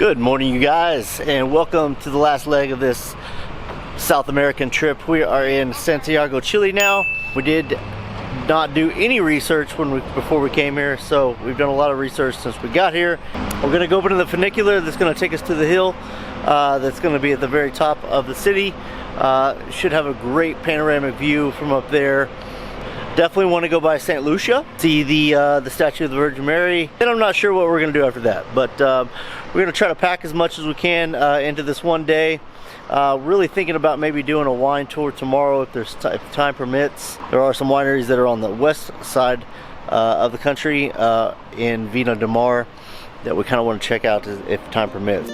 Good morning, you guys, and welcome to the last leg of this South American trip. We are in Santiago, Chile now. We did not do any research before we came here, so we've done a lot of research since we got here. We're gonna go up into the funicular that's gonna take us to the hill that's gonna be at the very top of the city. Should have a great panoramic view from up there. Definitely want to go by St. Lucia, see the statue of the Virgin Mary, and I'm not sure what we're going to do after that, but we're going to try to pack as much as we can into this one day. Really thinking about maybe doing a wine tour tomorrow if time permits. There are some wineries that are on the west side of the country in Vina de Mar that we kind of want to check out if time permits.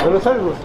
Buenos Aires.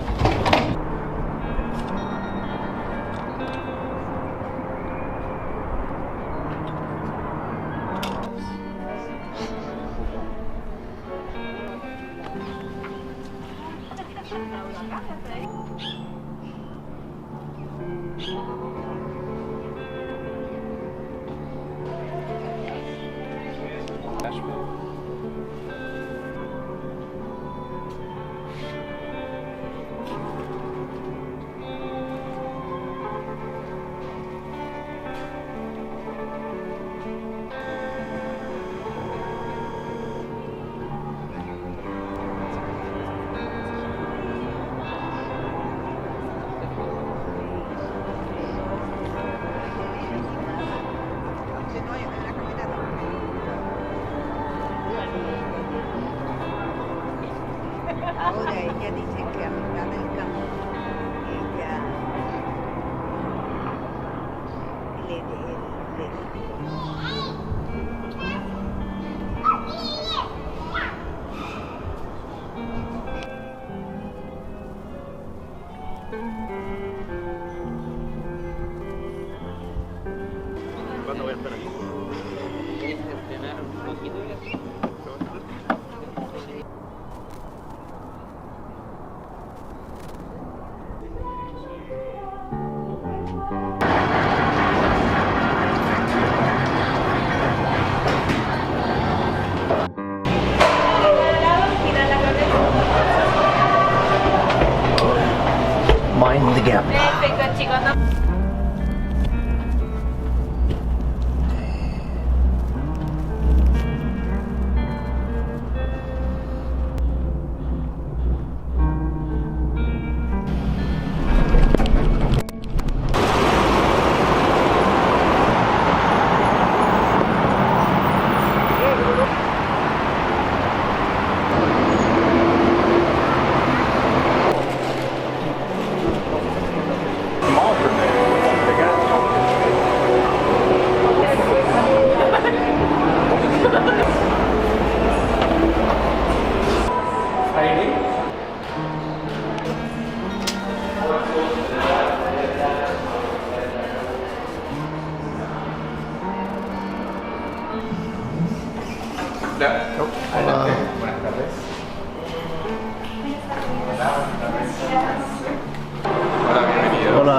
Ahora ella dice que a mitad del camino ella le ¿Cuándo voy a estar aquí? Hola. Buenas tardes. Hola, bienvenido. Hola.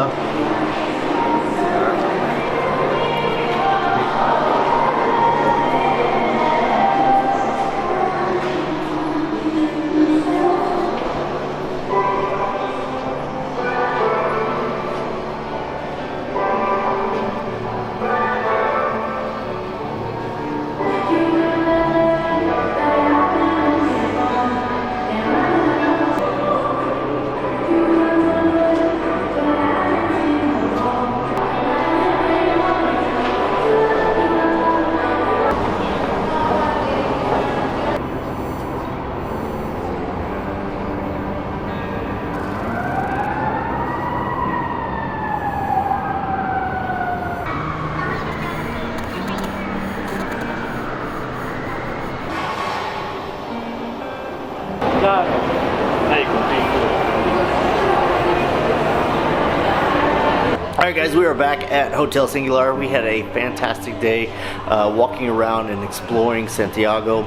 Alright guys, we are back at Hotel Singular. We had a fantastic day walking around and exploring Santiago.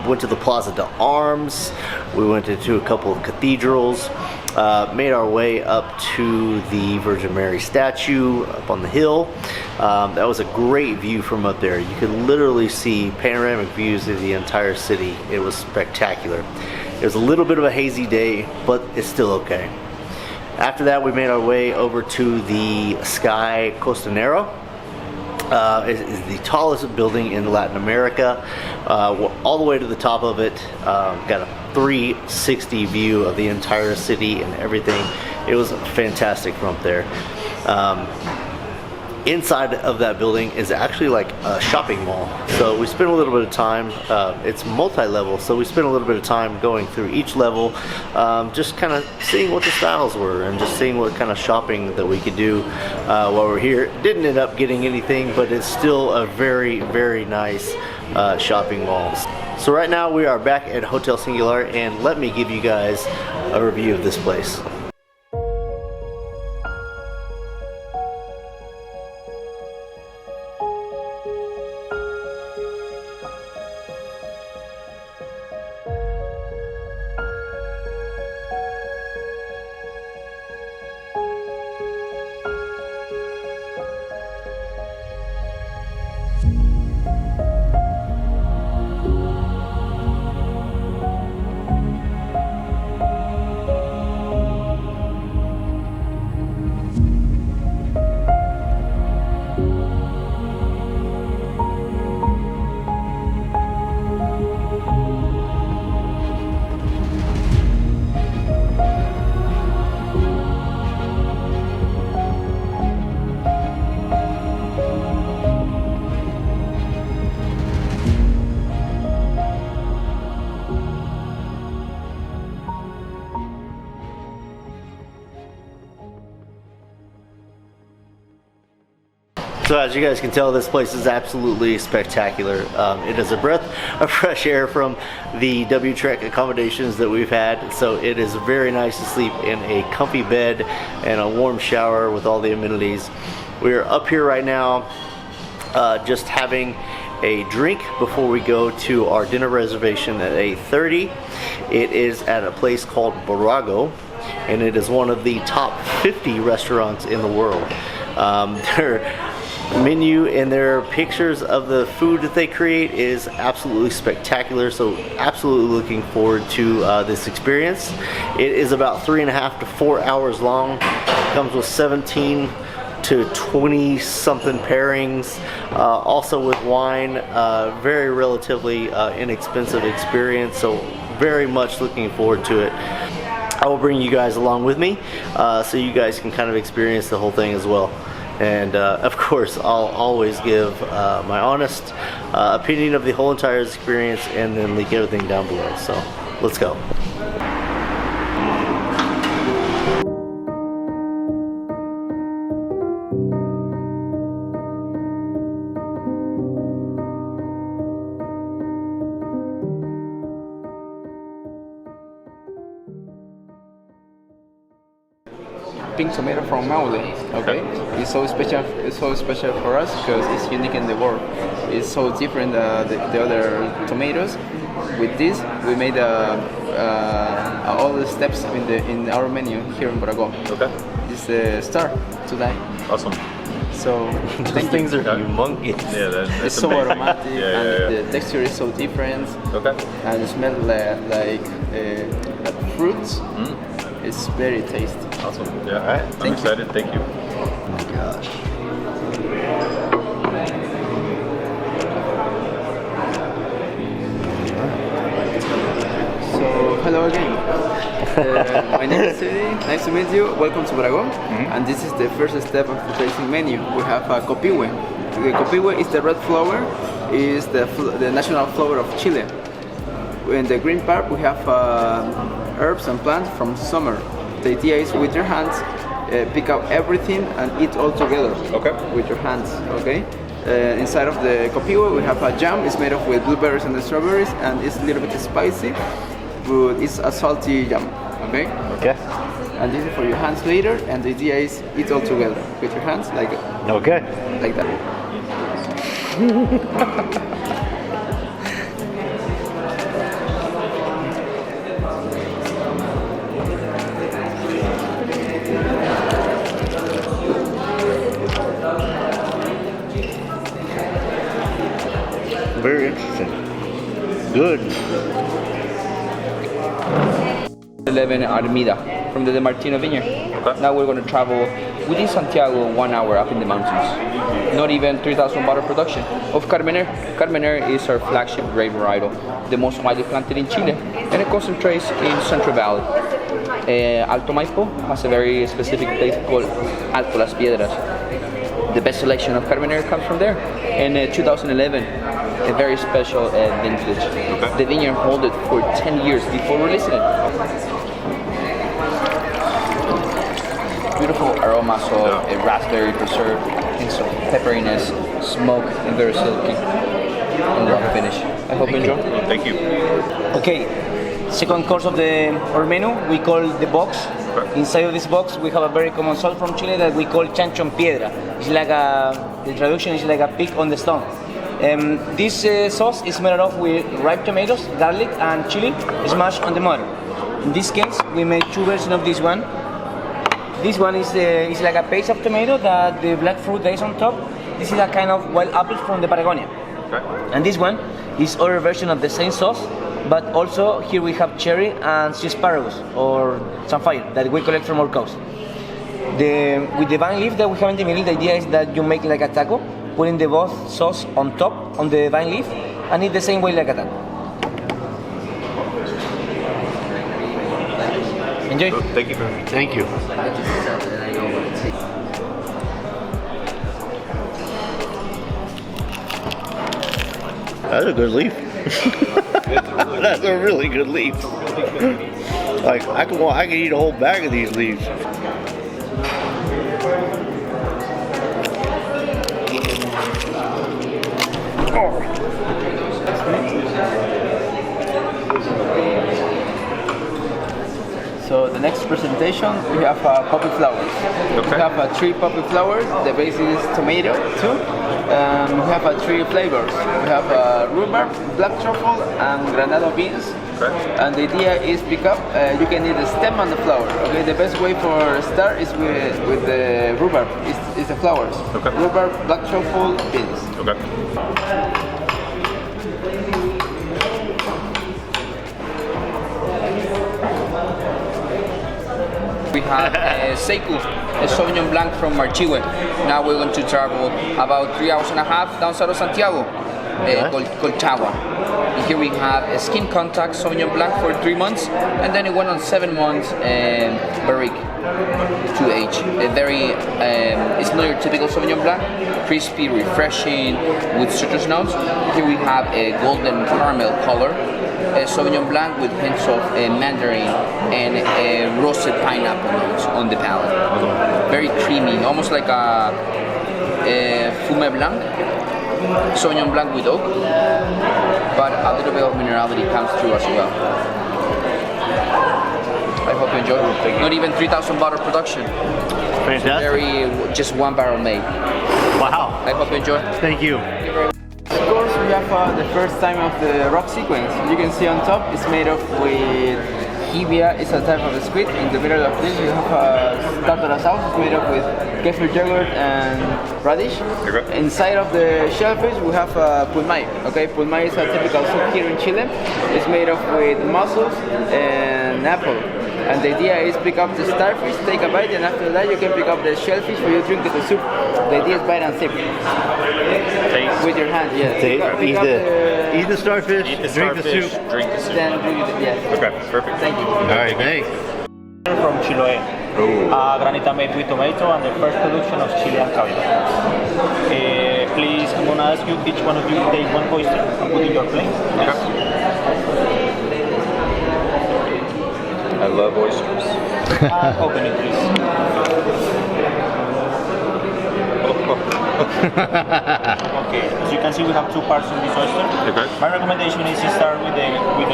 Went to the Plaza de Armas, we went into a couple of cathedrals, made our way up to the Virgin Mary statue up on the hill. That was a great view from up there. You could literally see panoramic views of the entire city. It was spectacular. It was a little bit of a hazy day, but it's still okay. After that, we made our way over to the SKY Costanera. It is the tallest building in Latin America. All the way to the top of it. Got a 360 view of the entire city and everything. It was fantastic from up there. Inside of that building is actually like a shopping mall. So we spent a little bit of time, it's multi-level, so we spent a little bit of time going through each level, just kind of seeing what the styles were and just seeing what kind of shopping that we could do while we're here. Didn't end up getting anything, but it's still a very, very nice shopping mall. So right now we are back at Hotel Singular, and let me give you guys a review of this place. So as you guys can tell, this place is absolutely spectacular. It is a breath of fresh air from the W-Trek accommodations that we've had. So it is very nice to sleep in a comfy bed and a warm shower with all the amenities. We are up here right now just having a drink before we go to our dinner reservation at 8:30. It is at a place called Borago, and it is one of the top 50 restaurants in the world. Their menu and their pictures of the food that they create is absolutely spectacular, so absolutely looking forward to this experience. It is about 3.5 to 4 hours long. It comes with 17 to 20 something pairings, also with wine. Very relatively inexpensive experience, so very much looking forward to it. I will bring you guys along with me so you guys can kind of experience the whole thing as well. And of course, I'll always give my honest opinion of the whole entire experience, and then link everything down below. So let's go. pink tomato from Maule. Okay, it's so special. It's so special for us because it's unique in the world. It's so different the other tomatoes. With this, we made all the steps in our menu here in Borago. Okay. It's the star today. Awesome. So These things are humongous. Yeah, that's it's so amazing. aromatic and the texture is so different. Okay. And it smells like fruits. It's very tasty. Awesome. Yeah. All right. I'm excited. Thank you. Oh my gosh. So hello again. My name is Siri. Nice to meet you. Welcome to Borago. And this is the first step of the tasting menu. We have a copihue. The copihue is the red flower. Is the national flower of Chile. In the green part, we have herbs and plants from summer. The idea is with your hands, pick up everything and eat all together. Okay. With your hands. Okay. Inside of the copihue, we have a jam. It's made of with blueberries and the strawberries, and it's a little bit spicy, but it's a salty jam. Okay. Okay. And this is for your hands later. And the idea is eat all together with your hands, like Okay. that. Very interesting. Good. 11 Armida from the De Martino vineyard. Okay. Now we're going to travel within Santiago 1 hour up in the mountains. Not even 3,000 bottle production of Carmener. Carmener is our flagship grape varietal, the most widely planted in Chile, and it concentrates in Central Valley. Alto Maipo has a very specific place called Alto Las Piedras. The best selection of Carmener comes from there. In 2011, a very special vintage. Okay. The vineyard held it for 10 years before releasing it. Beautiful aromas of a raspberry preserve, hints of pepperiness, smoke, and very silky. And rough finish. I hope you enjoy. Thank you. Okay, second course of our menu we call the box. Okay. Inside of this box we have a very common salt from Chile that we call chancho en piedra. It's like the traduction is like a pig on the stone. This sauce is made up with ripe tomatoes, garlic, and chili smashed on the mortar. In this case, we made two versions of this one. This one is like a paste of tomato that the black fruit that is on top. This is a kind of wild apple from the Patagonia. Okay. And this one is other version of the same sauce, but also here we have cherry and sea asparagus or samphire that we collect from our coast. With the vine leaf that we have in the middle, the idea is that you make like a taco, putting the both sauce on top on the vine leaf and eat the same way like a taco. Enjoy. Thank you very much. Thank you. That's a good leaf. That's a really good leaf. Like I can eat a whole bag of these leaves. So the next presentation, we have poppy flowers. Okay. We have 3 poppy flowers. The base is tomato too. We have 3 flavors. We have rhubarb, black truffle, and granado beans. Okay. And the idea is pick up. You can eat the stem and the flower. Okay. The best way for start is with the rhubarb. Is the flowers. Okay. Rhubarb, black truffle, beans. Okay. We have Seiku, a Sauvignon Blanc from Marchihue. Now we're going to travel about 3 hours and a half down south of Santiago, called Colchagua. And here we have a skin contact Sauvignon Blanc for 3 months, and then it went on 7 months barrique to age. A very, it's not your typical Sauvignon Blanc, crispy, refreshing, with citrus notes. Here we have a golden caramel color. A Sauvignon Blanc with hints of mandarin and roasted pineapple notes on the palate. Very creamy, almost like a Fume Blanc, Sauvignon Blanc with oak, but a little bit of minerality comes through as well. I hope you enjoy. Not even 3,000 bottle production. Fantastic. Very, just 1 barrel made. Wow. I hope you enjoy. Thank you. Of course, we have the first time of the rock sequence. You can see on top, it's made of with hevia. It's a type of a squid. In the middle of this, you have a tartara sauce. It's made up with kefir yogurt and radish. Okay. Inside of the shellfish, we have pulmay. Okay, pulmay is a typical soup here in Chile. It's made up with mussels and apple. And the idea is pick up the starfish, take a bite, and after that you can pick up the shellfish where you drink the soup. The idea is bite and sip. With your hand, yes. Eat the starfish, Eat the drink starfish, the soup. drink the soup. Then drink it, yes. Okay, perfect. Thank you. All right, thanks. From Chiloé, granita made with tomato and the first production of Chilean caviar. Please, I'm going to ask you, each one of you take one oyster and put in your plate. Yes. I love oysters. Open it, please. Okay, as you can see, we have 2 parts in this oyster. Okay. My recommendation is to start with the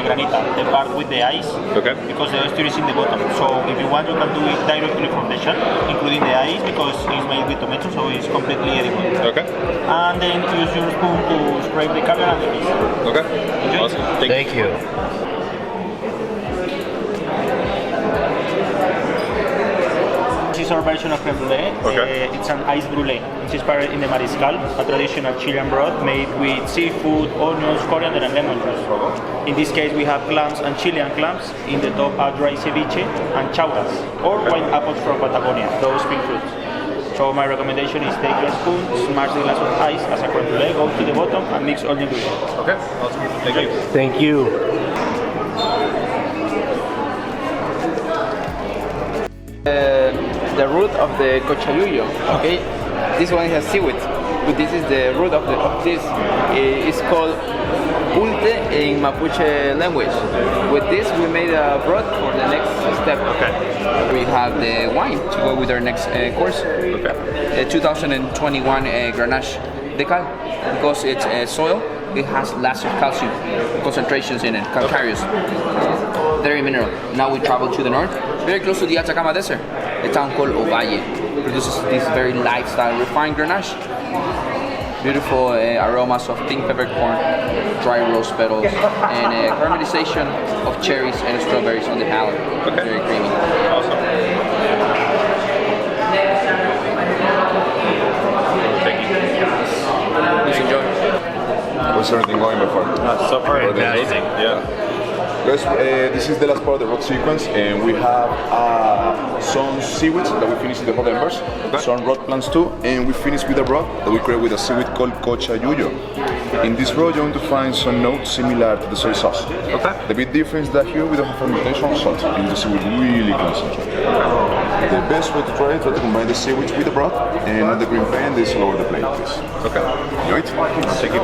granita, the part with the ice, Okay. because the oyster is in the bottom. So if you want, you can do it directly from the shell, including the ice, because it's made with tomato, so it's completely edible. Okay. And then use your spoon to scrape the caviar and the piece. Okay. Enjoy. Awesome. Thank you. This is our version of creme brulee. Okay. It's an ice brulee. It's inspired in the mariscal, a traditional Chilean broth made with seafood, onions, coriander, and lemon juice. In this case, we have clams and Chilean clams. In the top are dry ceviche and chauras, or wine apples from Patagonia, those pink fruits. So my recommendation is take your spoon, smash the glass of ice as a creme brulee, go to the bottom, and mix all the ingredients. Okay. Awesome. Thank you. Thank you. The root of the cochayuyo. Okay, this one has seaweed, but this is the root of this. It's called pulte in Mapuche language. With this, we made a broth for the next step. Okay. We have the wine to go with our next course. Okay. 2021 Grenache Decal, because it's soil. It has lots of calcium concentrations in it, calcareous, very mineral. Now we travel to the north, very close to the Atacama Desert, a town called Ovalle. Produces this very lifestyle refined Grenache. Beautiful aromas of pink peppercorn, dry rose petals, and caramelization of cherries and strawberries on the palate. Okay. Very creamy. Awesome. Thank you. Please enjoy. How's everything going before? So far, amazing. Yeah. Guys, this is the last part of the rock sequence, and we have some seaweeds that we finished in the hot embers, some rock plants too, and we finished with a broth that we create with a seaweed called cochayuyo. In this broth, you're going to find some notes similar to the soy sauce. Okay. The big difference is that here we don't have fermentation or salt, and the seaweed really concentrated. The best way to try it is to combine the seaweed with the broth, and on the green pan, this all over the plate, please. Okay. Enjoy it. Thank you.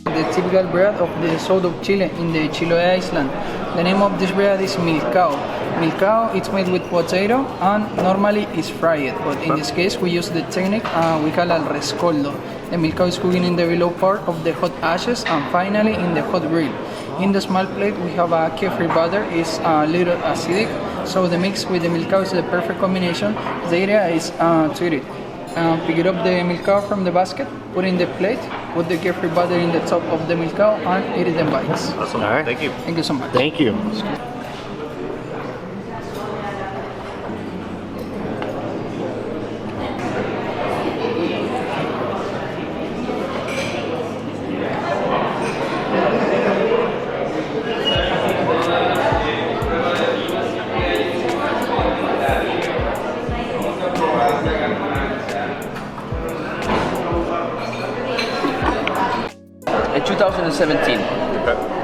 The typical bread of the south of Chile in the Chiloé island. The name of this bread is milcao. Milcao it's made with potato and normally is fried, but in this case we use the technique we call al rescoldo. The milcao is cooking in the below part of the hot ashes and finally in the hot grill. In the small plate we have a kefir butter, it's a little acidic, so the mix with the milcao is the perfect combination. The idea is to eat it. Pick it up the milcao from the basket, put it in the plate, put the kefir butter in the top of the milcao and eat it in bites. Awesome. All right. Thank you. Thank you so much. Thank you. In 2017,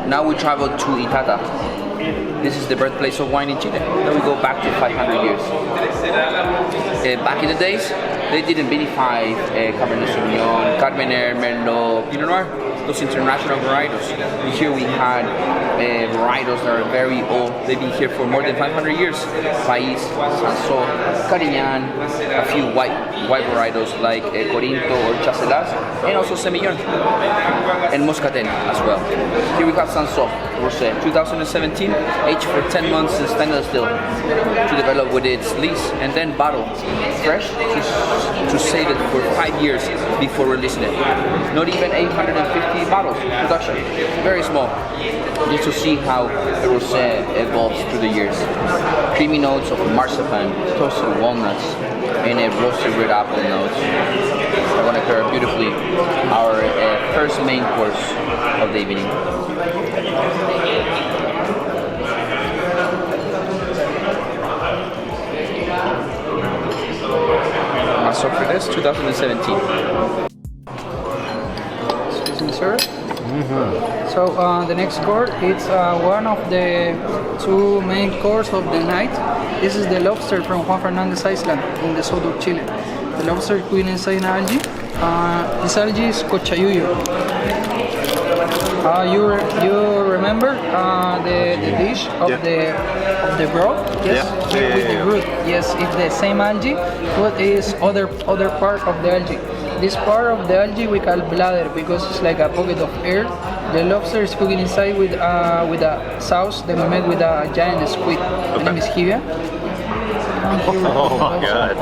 now we travel to Itata. This is the birthplace of wine in Chile. Then we go back to 500 years. Back in the days, they didn't vinify Cabernet Sauvignon, Carmener, Merlot, Pinot Noir, those international varietals. Here we had varietals that are very old. They've been here for more than 500 years. País, Sansó, Carignan, a few white varietals like Corinto or Chacelas, and also Semillon and Moscatel as well. Here we have Sansó, Rosé, 2017, aged for 10 months in stainless steel to develop with its lees, and then bottle fresh to save it for 5 years before releasing it. Not even 850 bottles production, very small. Just to see how the rosé evolves through the years. Creamy notes of marzipan, toasted walnuts, and a roasted red apple notes. Are going to pair beautifully our first main course of the evening. So for this, 2017. Excuse me, sir. So the next course, it's one of the two main courses of the night. This is the lobster from Juan Fernandez Island in the south of Chile. The lobster queen inside an algae. This algae is cochayuyo. You remember the dish of the broth? Yes, with the root. Yes, it's the same algae, but is other part of the algae. This part of the algae we call bladder because it's like a pocket of air. The lobster is cooking inside with a sauce that we made with a giant squid. The name is Hivia. Oh my god.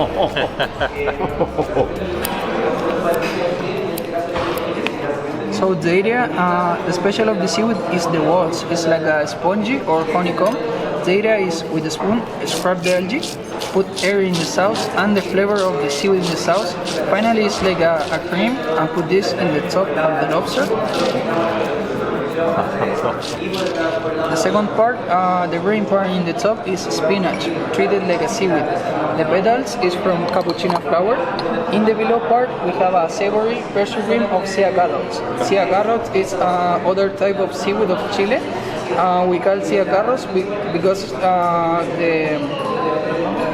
So the area, the special of the seaweed is the walls. It's like a spongy or honeycomb. The area is with a spoon, scrub the algae, put air in the sauce and the flavor of the seaweed in the sauce. Finally, it's like a cream and put this in the top of the lobster. The second part, the green part in the top is spinach, treated like a seaweed. The petals is from cappuccino flower. In the below part, we have a savory pressure cream of sea carrots. Sea carrots is other type of seaweed of Chile. We call sea carrots because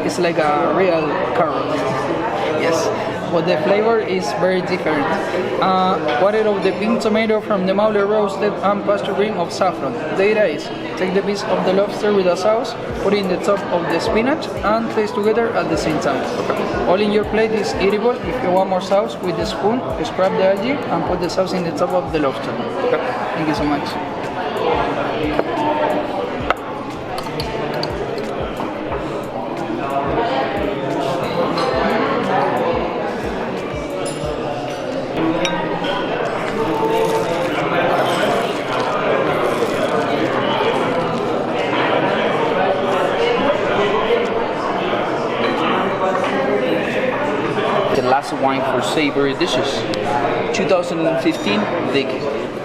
it's like a real carrot. Yes. But the flavor is very different. Water of the pink tomato from the Maule roasted and pasture green of saffron. The idea is take the piece of the lobster with a sauce, put it in the top of the spinach, and taste together at the same time. All in your plate is eatable. If you want more sauce, with the spoon, scrub the algae and put the sauce in the top of the lobster. Thank you so much. Wine for savory dishes. 2015 Vic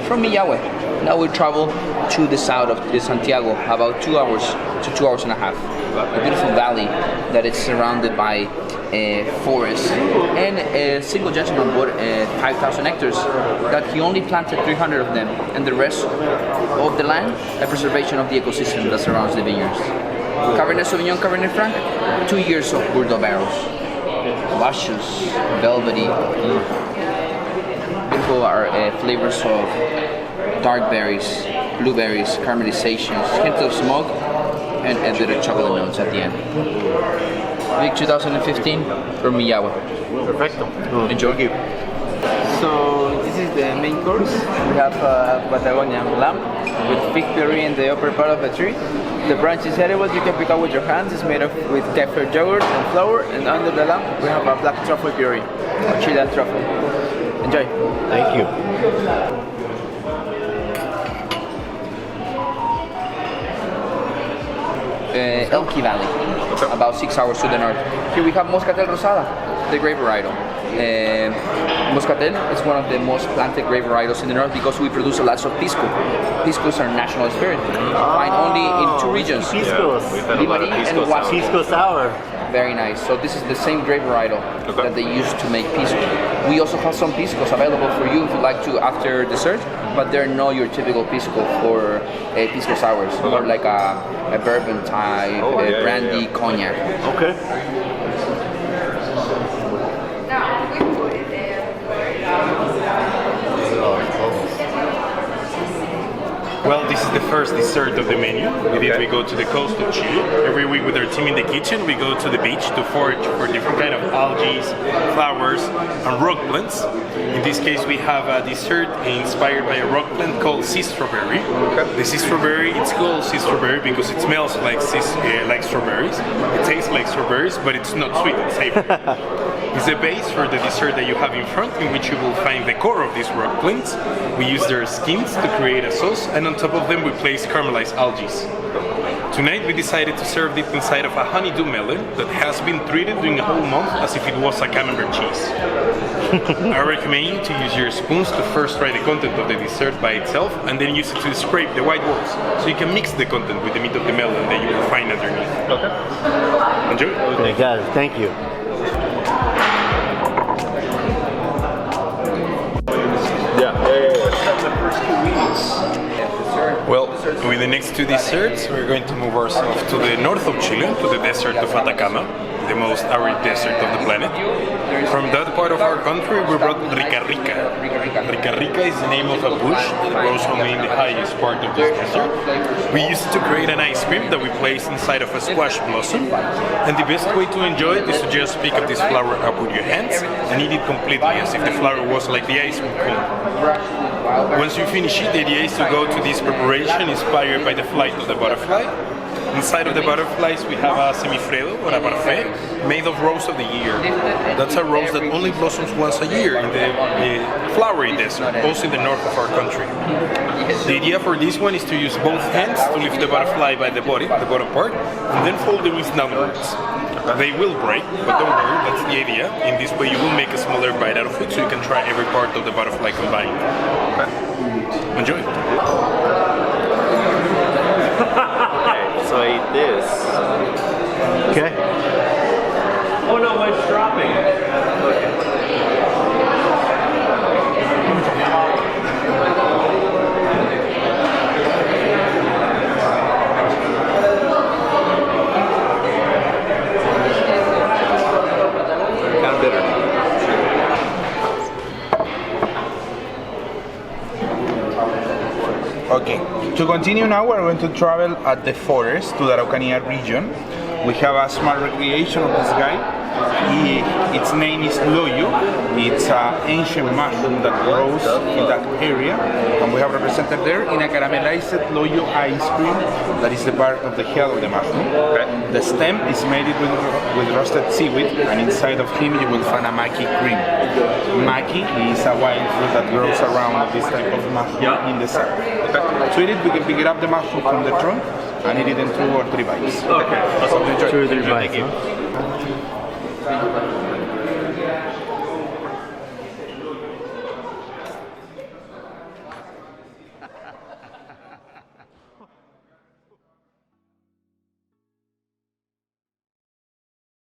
from Millahue. Now we travel to the south of Santiago, about 2 hours to 2 hours and a half. A beautiful valley that is surrounded by forest, and a single gentleman bought 5,000 hectares that he only planted 300 of them, and the rest of the land a preservation of the ecosystem that surrounds the vineyards. Cabernet Sauvignon, Cabernet Franc, 2 years of Bordeaux barrels. Luscious, velvety, beautiful are flavors of dark berries, blueberries, caramelizations, hint of smoke, and a bit of chocolate notes at the end. Big 2015 from Millahue. Perfecto. Enjoy. So this is the main course. We have Patagonian lamb with fig puree in the upper part of the tree. The branch is edible, you can pick up with your hands. It's made with kefir yogurt and flour, and under the lamb we have a black truffle puree, or Chilean truffle. Enjoy. Thank you. Elqui Valley, about 6 hours to the north. Here we have Moscatel Rosada, the grape varietal. Moscatel is one of the most planted grape varietals in the north because we produce a lot of pisco. Pisco is our national spirit. Find only in 2 regions. Piscos. Limari and Huasco. Pisco sour. Very nice. So this is the same grape varietal that they use to make pisco. We also have some piscos available for you if you'd like to after dessert, but they're not your typical pisco for pisco sours, more like a bourbon type, brandy, cognac. Okay. Well, this is the first dessert of the menu. With it, we go to the coast of Chile. Every week with our team in the kitchen, we go to the beach to forage for different kind of algae, flowers, and rock plants. In this case, we have a dessert inspired by a rock plant called sea strawberry. The sea strawberry, it's called sea strawberry because it smells like strawberries. It tastes like strawberries, but it's not sweet, it's savory. It's the base for the dessert that you have in front, in which you will find the core of these rock plants. We use their skins to create a sauce, and on top of them we place caramelized algae. Tonight we decided to serve it inside of a honeydew melon that has been treated during a whole month as if it was a camembert cheese. I recommend to use your spoons to first try the content of the dessert by itself, and then use it to scrape the white walls, so you can mix the content with the meat of the melon that you will find underneath. Okay. Enjoy. Okay, got it. Thank you. Well, with the next two desserts, we're going to move ourselves to the north of Chile, to the desert of Atacama, the most arid desert of the planet. From that part of our country, we brought Rica Rica. Rica Rica is the name of a bush that grows only in the highest part of this desert. We use it to create an ice cream that we place inside of a squash blossom. And the best way to enjoy it is to just pick up this flower up with your hands and eat it completely, as if the flower was like the ice cream cone. Once you finish it, the idea is to go to this preparation inspired by the flight of the butterfly. Inside of the butterflies we have a semifredo or a parfait made of rose of the year. That's a rose that only blossoms once a year in the flowery desert, also in the north of our country. The idea for this one is to use both hands to lift the butterfly by the body, the bottom part, and then fold the wings downwards. They will break, but don't worry, that's the idea. In this way you will make a smaller bite out of it, so you can try every part of the butterfly combined. Enjoy! So I eat this. Okay. Oh no, mine's dropping. Kind of bitter. Okay, to continue now, we're going to travel at the forest to the Araucanía region. We have a small recreation of this guy. Its name is loyo. It's an ancient mushroom that grows in that area, and we have represented there in a caramelized loyo ice cream that is the part of the head of the mushroom. The stem is made with roasted seaweed, and inside of him you will find a maki cream. Maki is a wild fruit that grows around this type of mushroom in the south. To eat it, we can pick it up the mushroom from the trunk and eat it in 2 or 3 bites. Okay. Awesome. Enjoy. 2 or 3 bites, huh?